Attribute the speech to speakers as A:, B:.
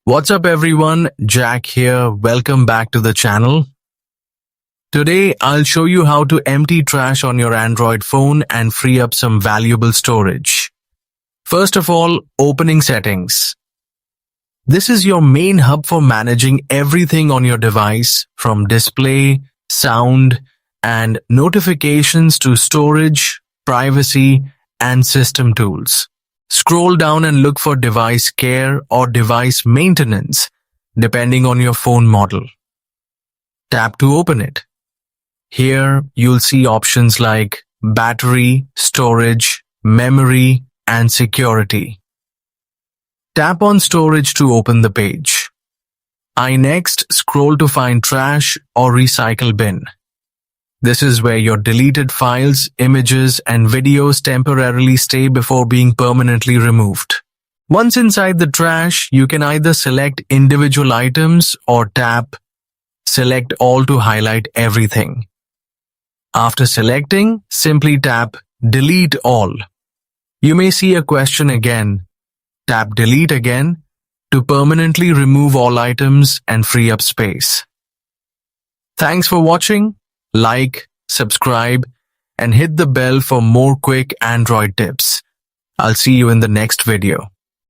A: What's up everyone, Jack here. Welcome back to the channel. Today I'll show you how to empty trash on your Android phone and free up some valuable storage. First of all, opening settings. This is your main hub for managing everything on your device, from display, sound, and notifications to storage, privacy, and system tools. Scroll down and look for device care or device maintenance, depending on your phone model. Tap to open it. Here, you'll see options like battery, storage, memory, and security. Tap on storage to open the page. I next scroll to find trash or recycle bin. This is where your deleted files, images, and videos temporarily stay before being permanently removed. Once inside the trash, you can either select individual items or tap Select All to highlight everything. After selecting, simply tap Delete All. You may see a question again. Tap Delete again to permanently remove all items and free up space. Thanks for watching. Like, subscribe, and hit the bell for more quick Android tips. I'll see you in the next video.